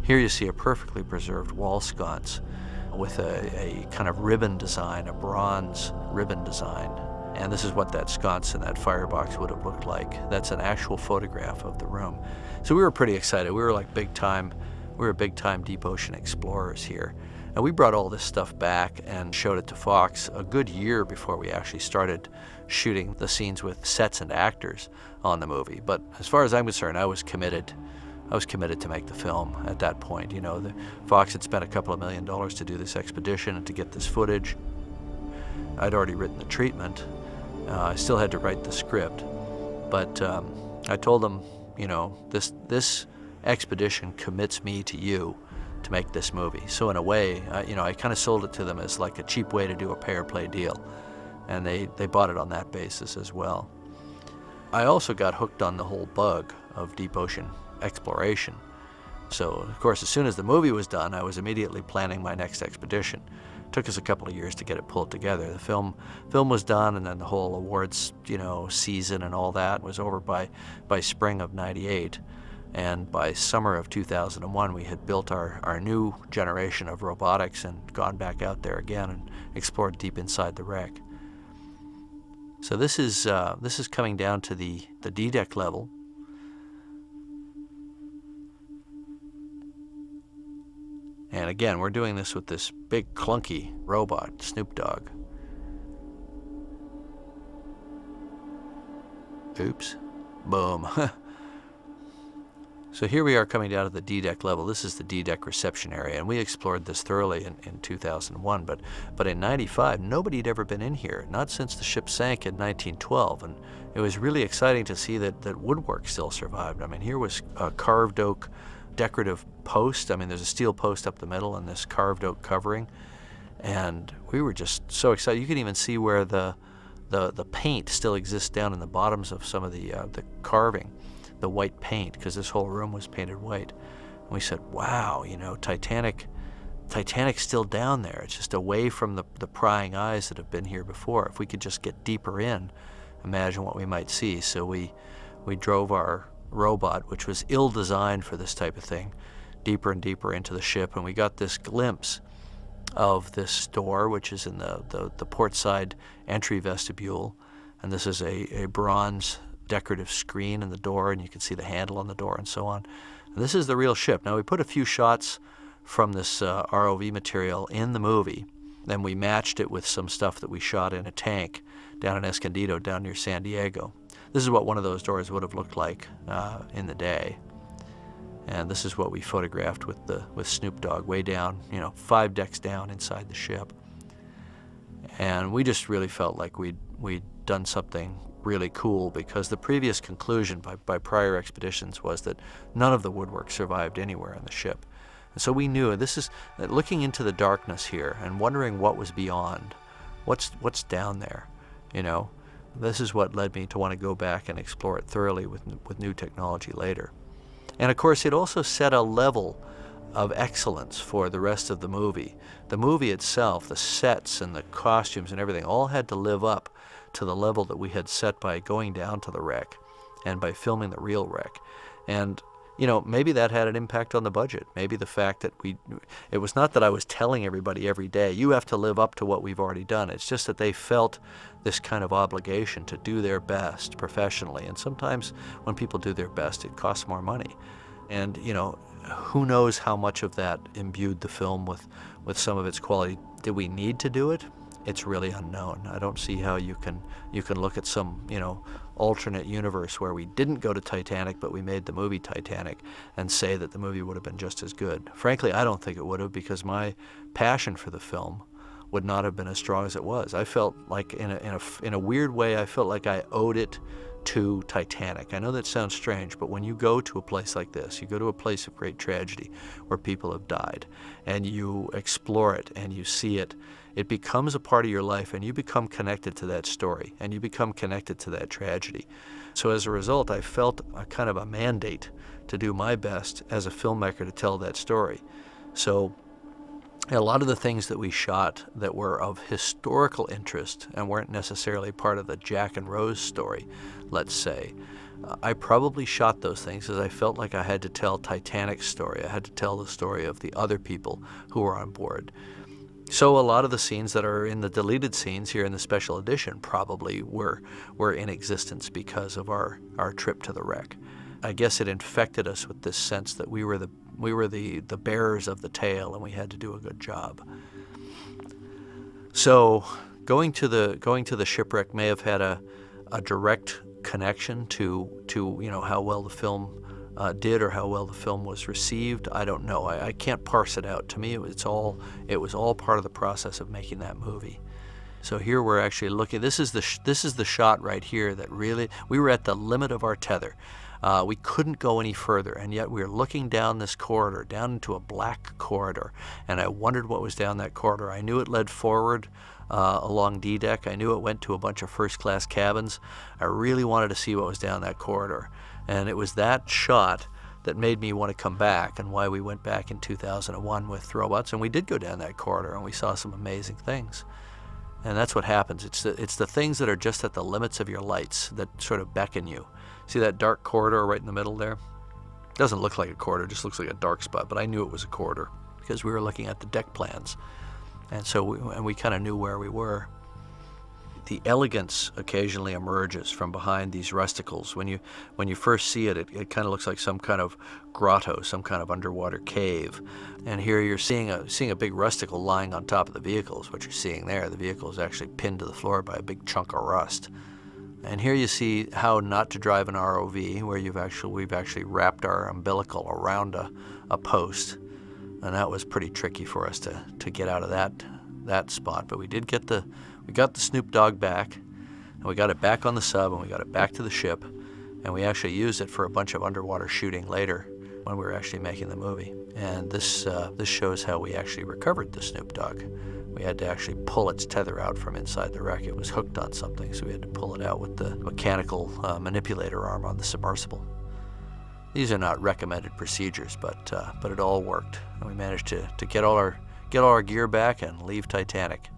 Here you see a perfectly preserved wall sconce with a kind of ribbon design, a bronze ribbon design. And this is what that sconce and that firebox would have looked like. That's an actual photograph of the room. So we were pretty excited. We were big time deep ocean explorers here. And we brought all this stuff back and showed it to Fox a good year before we actually started shooting the scenes with sets and actors on the movie. But as far as I'm concerned, I was committed to make the film at that point. Fox had spent a couple of $1 million to do this expedition and to get this footage. I'd already written the treatment. I still had to write the script, but I told them, this expedition commits me to you to make this movie. So in a way, I kind of sold it to them as like a cheap way to do a pay-or-play deal, and they bought it on that basis as well. I also got hooked on the whole bug of deep ocean exploration. So, of course, as soon as the movie was done, I was immediately planning my next expedition. It took us a couple of years to get it pulled together. The film was done, and then the whole awards, season and all that was over by spring of '98. And by summer of 2001, we had built our new generation of robotics and gone back out there again and explored deep inside the wreck. So this is coming down to the D-deck level. And again, we're doing this with this big clunky robot, Snoop Dogg. Oops. Boom. So here we are coming down to the D-deck level. This is the D-deck reception area, and we explored this thoroughly in 2001. But in '95, nobody had ever been in here, not since the ship sank in 1912. And it was really exciting to see that woodwork still survived. I mean, here was a carved oak decorative post. I mean, there's a steel post up the middle and this carved oak covering. And we were just so excited. You can even see where the paint still exists down in the bottoms of some of the carving, the white paint, because this whole room was painted white. And we said, wow, Titanic's still down there. It's just away from the prying eyes that have been here before. If we could just get deeper in, imagine what we might see. So we drove our robot, which was ill-designed for this type of thing, deeper and deeper into the ship, and we got this glimpse of this door, which is in the port side entry vestibule. And this is a bronze decorative screen in the door, and you can see the handle on the door and so on. And this is the real ship. Now, we put a few shots from this ROV material in the movie, then we matched it with some stuff that we shot in a tank down in Escondido, down near San Diego. This is what one of those doors would have looked like in the day. And this is what we photographed with Snoop Dogg way down, 5 decks down inside the ship. And we just really felt like we'd done something really cool, because the previous conclusion by prior expeditions was that none of the woodwork survived anywhere on the ship. And so we knew this is looking into the darkness here and wondering what was beyond, what's down there, This is what led me to want to go back and explore it thoroughly with new technology later. And of course, it also set a level of excellence for the rest of the movie. The movie itself, the sets and the costumes and everything, all had to live up to the level that we had set by going down to the wreck and by filming the real wreck. And maybe that had an impact on the budget. Maybe the fact that it was not that I was telling everybody every day, you have to live up to what we've already done. It's just that they felt this kind of obligation to do their best professionally. And sometimes when people do their best, it costs more money. And, who knows how much of that imbued the film with some of its quality. Did we need to do it? It's really unknown. I don't see how you can look at some, alternate universe where we didn't go to Titanic, but we made the movie Titanic, and say that the movie would have been just as good. Frankly, I don't think it would have, because my passion for the film would not have been as strong as it was. I felt like, in a weird way, I felt like I owed it to Titanic. I know that sounds strange, but when you go to a place like this, you go to a place of great tragedy where people have died, and you explore it and you see it, it becomes a part of your life, and you become connected to that story, and you become connected to that tragedy. So as a result, I felt a kind of a mandate to do my best as a filmmaker to tell that story. So a lot of the things that we shot that were of historical interest and weren't necessarily part of the Jack and Rose story, let's say, I probably shot those things because I felt like I had to tell Titanic's story. I had to tell the story of the other people who were on board. So a lot of the scenes that are in the deleted scenes here in the special edition probably were in existence because of our trip to the wreck. I guess it infected us with this sense that we were the bearers of the tale, and we had to do a good job. So going to the shipwreck may have had a direct connection to how well the film did or how well the film was received. I don't know. I can't parse it out. To me, it was all part of the process of making that movie. So here we're actually looking. This is the shot right here that really, we were at the limit of our tether. We couldn't go any further, and yet we were looking down this corridor, down into a black corridor, and I wondered what was down that corridor. I knew it led forward along D-deck. I knew it went to a bunch of first-class cabins. I really wanted to see what was down that corridor, and it was that shot that made me want to come back, and why we went back in 2001 with Robots, and we did go down that corridor, and we saw some amazing things. And that's what happens. It's the things that are just at the limits of your lights that sort of beckon you. See that dark corridor right in the middle there? It doesn't look like a corridor, it just looks like a dark spot, but I knew it was a corridor because we were looking at the deck plans. And so we kind of knew where we were. The elegance occasionally emerges from behind these rusticles. When you first see it, it kind of looks like some kind of grotto, some kind of underwater cave. And here you're seeing a big rusticle lying on top of the vehicle is what you're seeing there. The vehicle is actually pinned to the floor by a big chunk of rust. And here you see how not to drive an ROV, where we've actually wrapped our umbilical around a post. And that was pretty tricky for us to get out of that spot. But we got the Snoop Dogg back, and we got it back on the sub, and we got it back to the ship, and we actually used it for a bunch of underwater shooting later when we were actually making the movie. And this shows how we actually recovered the Snoop Dogg. We had to actually pull its tether out from inside the wreck. It was hooked on something, so we had to pull it out with the mechanical manipulator arm on the submersible. These are not recommended procedures, but it all worked, and we managed to get all our gear back and leave Titanic.